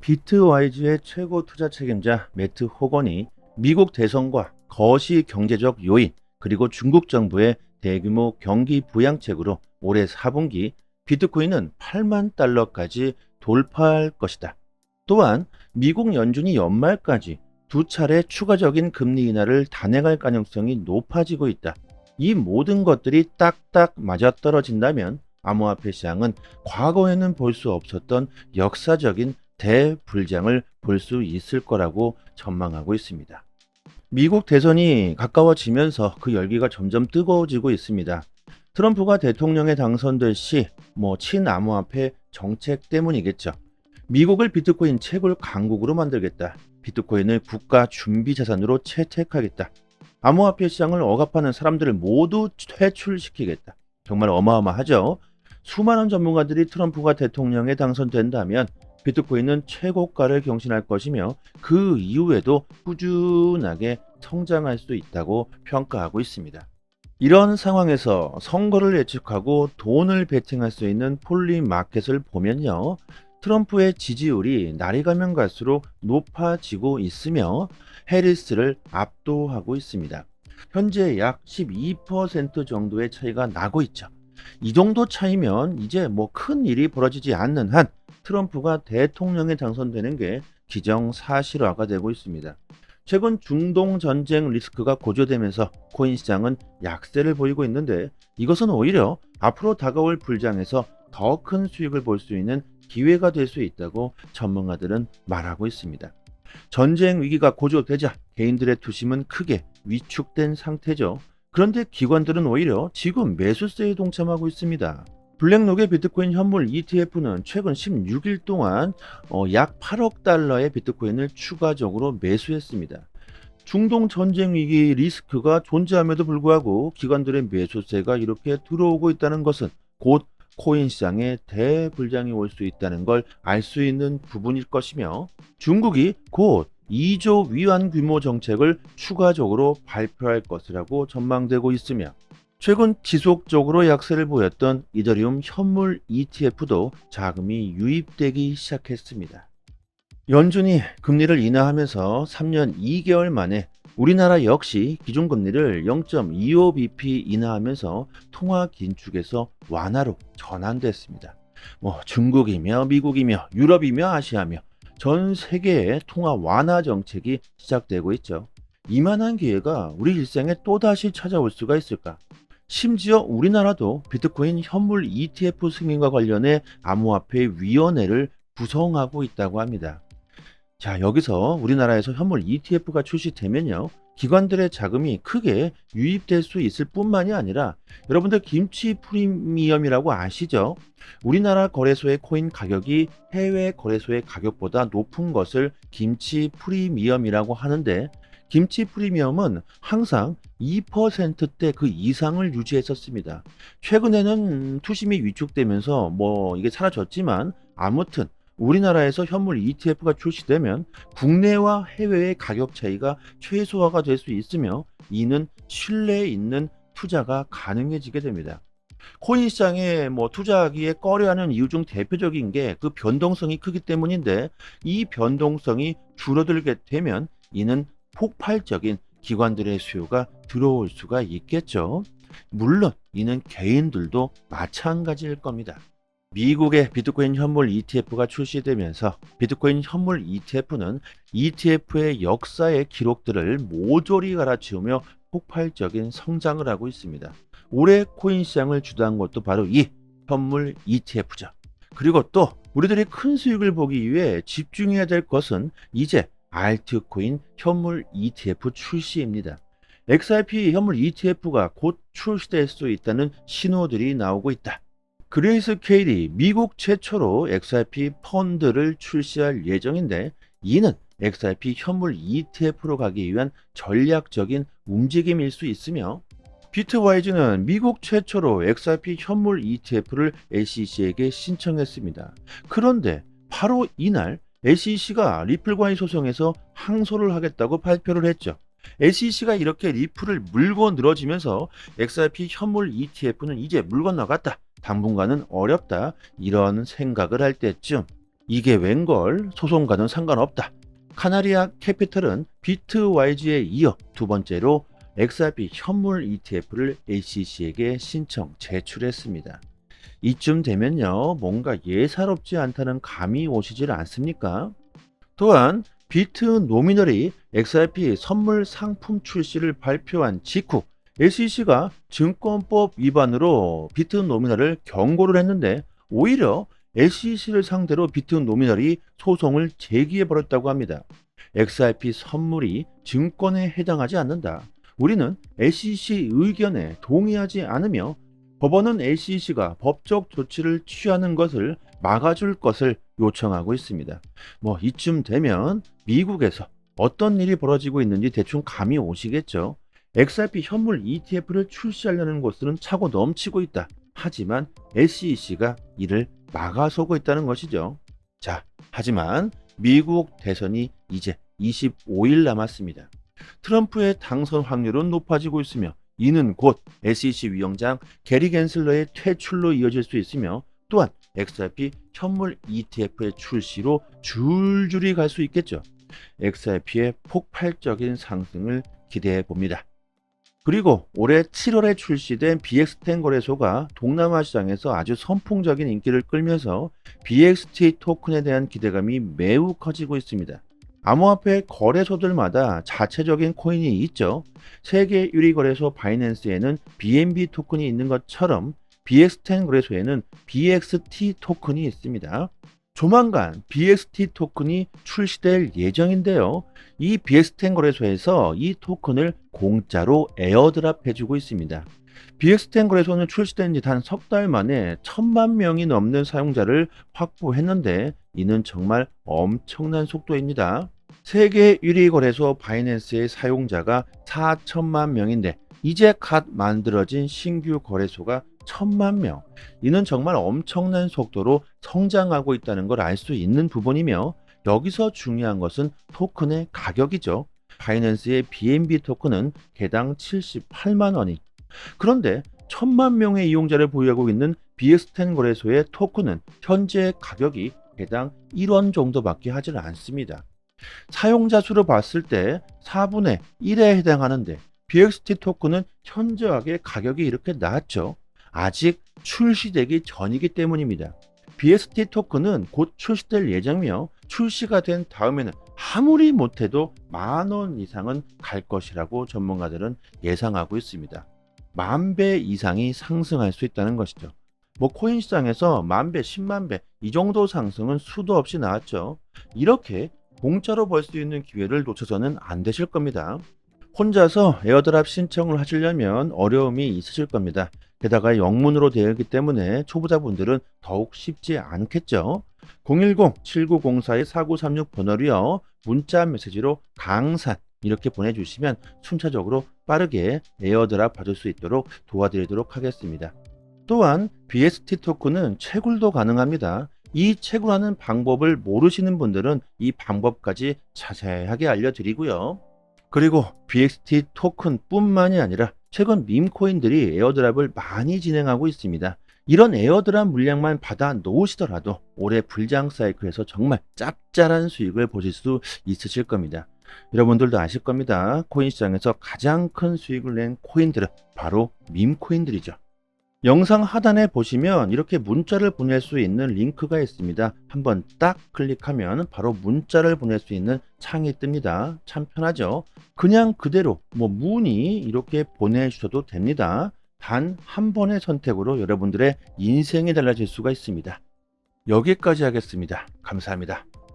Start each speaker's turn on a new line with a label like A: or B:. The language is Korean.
A: 비트와이즈의 최고 투자 책임자 매트 호건이 미국 대선과 거시 경제적 요인 그리고 중국 정부의 대규모 경기 부양책으로 올해 4분기 비트코인은 8만 달러까지 돌파할 것이다. 또한 미국 연준이 연말까지 두 차례 추가적인 금리 인하를 단행할 가능성이 높아지고 있다. 이 모든 것들이 딱딱 맞아떨어진다면 암호화폐 시장은 과거에는 볼 수 없었던 역사적인 대불장을 볼 수 있을 거라고 전망하고 있습니다. 미국 대선이 가까워지면서 그 열기가 점점 뜨거워지고 있습니다. 트럼프가 대통령에 당선될 시 친암호화폐 정책 때문이겠죠. 미국을 비트코인 채굴 강국으로 만들겠다. 비트코인을 국가 준비 자산으로 채택하겠다. 암호화폐 시장을 억압하는 사람들을 모두 퇴출시키겠다. 정말 어마어마하죠. 수많은 전문가들이 트럼프가 대통령에 당선된다면 비트코인은 최고가를 경신할 것이며 그 이후에도 꾸준하게 성장할 수 있다고 평가하고 있습니다. 이런 상황에서 선거를 예측하고 돈을 베팅할 수 있는 폴리마켓을 보면요. 트럼프의 지지율이 날이 가면 갈수록 높아지고 있으며 해리스를 압도하고 있습니다. 현재 약 12% 정도의 차이가 나고 있죠. 이 정도 차이면 이제 큰 일이 벌어지지 않는 한 트럼프가 대통령에 당선되는 게 기정사실화가 되고 있습니다. 최근 중동 전쟁 리스크가 고조되면서 코인 시장은 약세를 보이고 있는데 이것은 오히려 앞으로 다가올 불장에서 더 큰 수익을 볼 수 있는 기회가 될 수 있다고 전문가들은 말하고 있습니다. 전쟁 위기가 고조되자 개인들의 투심은 크게 위축된 상태죠. 그런데 기관들은 오히려 지금 매수세에 동참하고 있습니다. 블랙록의 비트코인 현물 ETF는 최근 16일 동안 약 8억 달러의 비트코인을 추가적으로 매수했습니다. 중동 전쟁 위기 리스크가 존재함에도 불구하고 기관들의 매수세가 이렇게 들어오고 있다는 것은 곧 코인 시장에 대불장이 올 수 있다는 걸 알 수 있는 부분일 것이며 중국이 곧 2조 위안 규모 정책을 추가적으로 발표할 것이라고 전망되고 있으며 최근 지속적으로 약세를 보였던 이더리움 현물 ETF도 자금이 유입되기 시작했습니다. 연준이 금리를 인하하면서 3년 2개월 만에 우리나라 역시 기준금리를 0.25bp 인하하면서 통화 긴축에서 완화로 전환됐습니다. 중국이며 미국이며 유럽이며 아시아며 전 세계의 통화 완화 정책이 시작되고 있죠. 이만한 기회가 우리 일생에 또다시 찾아올 수가 있을까? 심지어 우리나라도 비트코인 현물 ETF 승인과 관련해 암호화폐 위원회를 구성하고 있다고 합니다. 자, 여기서 우리나라에서 현물 ETF가 출시되면요. 기관들의 자금이 크게 유입될 수 있을 뿐만이 아니라 여러분들 김치 프리미엄이라고 아시죠? 우리나라 거래소의 코인 가격이 해외 거래소의 가격보다 높은 것을 김치 프리미엄이라고 하는데 김치 프리미엄은 항상 2%대 그 이상을 유지했었습니다. 최근에는 투심이 위축되면서 이게 사라졌지만 아무튼 우리나라에서 현물 ETF가 출시되면 국내와 해외의 가격 차이가 최소화가 될 수 있으며 이는 신뢰 있는 투자가 가능해지게 됩니다. 코인 시장에 투자하기에 꺼려하는 이유 중 대표적인 게 그 변동성이 크기 때문인데 이 변동성이 줄어들게 되면 이는 폭발적인 기관들의 수요가 들어올 수가 있겠죠. 물론 이는 개인들도 마찬가지일 겁니다. 미국의 비트코인 현물 ETF가 출시되면서 비트코인 현물 ETF는 ETF의 역사의 기록들을 모조리 갈아치우며 폭발적인 성장을 하고 있습니다. 올해 코인 시장을 주도한 것도 바로 이 현물 ETF죠. 그리고 또 우리들이 큰 수익을 보기 위해 집중해야 될 것은 이제 알트코인 현물 ETF 출시입니다. XRP 현물 ETF가 곧 출시될 수 있다는 신호들이 나오고 있다. 그레이스 케일이 미국 최초로 XRP 펀드를 출시할 예정인데 이는 XRP 현물 ETF로 가기 위한 전략적인 움직임일 수 있으며 비트와이즈는 미국 최초로 XRP 현물 ETF를 SEC에게 신청했습니다. 그런데 바로 이날 SEC가 리플과의 소송에서 항소를 하겠다고 발표를 했죠. SEC가 이렇게 리플을 물고 늘어지면서 XRP 현물 ETF는 이제 물 건너갔다. 당분간은 어렵다. 이런 생각을 할 때쯤 이게 웬걸? 소송과는 상관없다. 카나리아 캐피털은 비트와이즈에 이어 두 번째로 XRP 현물 ETF를 SEC에게 신청 제출했습니다. 이쯤 되면요, 뭔가 예사롭지 않다는 감이 오시질 않습니까? 또한 비트 노미널이 XRP 선물 상품 출시를 발표한 직후 SEC가 증권법 위반으로 비트 노미널을 경고를 했는데, 오히려 SEC를 상대로 비트 노미널이 소송을 제기해 버렸다고 합니다. XRP 선물이 증권에 해당하지 않는다. 우리는 SEC 의견에 동의하지 않으며 법원은 SEC가 법적 조치를 취하는 것을 막아줄 것을 요청하고 있습니다. 뭐 이쯤 되면 미국에서 어떤 일이 벌어지고 있는지 대충 감이 오시겠죠. XRP 현물 ETF를 출시하려는 곳은 차고 넘치고 있다. 하지만 SEC가 이를 막아서고 있다는 것이죠. 자, 하지만 미국 대선이 이제 25일 남았습니다. 트럼프의 당선 확률은 높아지고 있으며 이는 곧 SEC 위원장 게리 겐슬러의 퇴출로 이어질 수 있으며, 또한 XRP 현물 ETF의 출시로 줄줄이 갈 수 있겠죠. XRP의 폭발적인 상승을 기대해 봅니다. 그리고 올해 7월에 출시된 BX10 거래소가 동남아 시장에서 아주 선풍적인 인기를 끌면서 BXT 토큰에 대한 기대감이 매우 커지고 있습니다. 암호화폐 거래소들마다 자체적인 코인이 있죠. 세계 1위 거래소 바이낸스에는 BNB 토큰이 있는 것처럼 BX10 거래소에는 BXT 토큰이 있습니다. 조만간 BXT 토큰이 출시될 예정인데요. 이 BX10 거래소에서 이 토큰을 공짜로 에어드랍 해주고 있습니다. BX10 거래소는 출시된 지 단 석 달 만에 1000만 명이 넘는 사용자를 확보했는데, 이는 정말 엄청난 속도입니다. 세계 1위 거래소 바이낸스의 사용자가 4천만 명인데 이제 갓 만들어진 신규 거래소가 1000만 명. 이는 정말 엄청난 속도로 성장하고 있다는 걸 알 수 있는 부분이며, 여기서 중요한 것은 토큰의 가격이죠. 바이낸스의 BNB 토큰은 개당 78만 원이. 그런데 1000만 명의 이용자를 보유하고 있는 BX10 거래소의 토큰은 현재 가격이 개당 1원 정도밖에 하지 않습니다. 사용자 수로 봤을 때 4분의 1에 해당하는데 BXT 토큰은 현저하게 가격이 이렇게 낮죠. 아직 출시되기 전이기 때문입니다. BXT 토큰은 곧 출시될 예정이며, 출시가 된 다음에는 아무리 못해도 10,000원 이상은 갈 것이라고 전문가들은 예상하고 있습니다. 10,000배 이상이 상승할 수 있다는 것이죠. 뭐 코인 시장에서 10,000배, 100,000배 이 정도 상승은 수도 없이 나왔죠. 이렇게 공짜로 벌 수 있는 기회를 놓쳐서는 안 되실 겁니다. 혼자서 에어드랍 신청을 하시려면 어려움이 있으실 겁니다. 게다가 영문으로 되어 있기 때문에 초보자분들은 더욱 쉽지 않겠죠. 010-7904-4936 번호로요, 문자 메시지로 강산 이렇게 보내주시면 순차적으로 빠르게 에어드랍 받을 수 있도록 도와드리도록 하겠습니다. 또한 BXT 토큰은 채굴도 가능합니다. 이 채굴하는 방법을 모르시는 분들은 이 방법까지 자세하게 알려드리고요. 그리고 BXT 토큰 뿐만이 아니라 최근 밈코인들이 에어드랍을 많이 진행하고 있습니다. 이런 에어드랍 물량만 받아 놓으시더라도 올해 불장 사이클에서 정말 짭짤한 수익을 보실 수 있으실 겁니다. 여러분들도 아실 겁니다. 코인 시장에서 가장 큰 수익을 낸 코인들은 바로 밈코인들이죠. 영상 하단에 보시면 이렇게 문자를 보낼 수 있는 링크가 있습니다. 한번 딱 클릭하면 바로 문자를 보낼 수 있는 창이 뜹니다. 참 편하죠. 그냥 그대로 문의 이렇게 보내주셔도 됩니다. 단 한 번의 선택으로 여러분들의 인생이 달라질 수가 있습니다. 여기까지 하겠습니다. 감사합니다.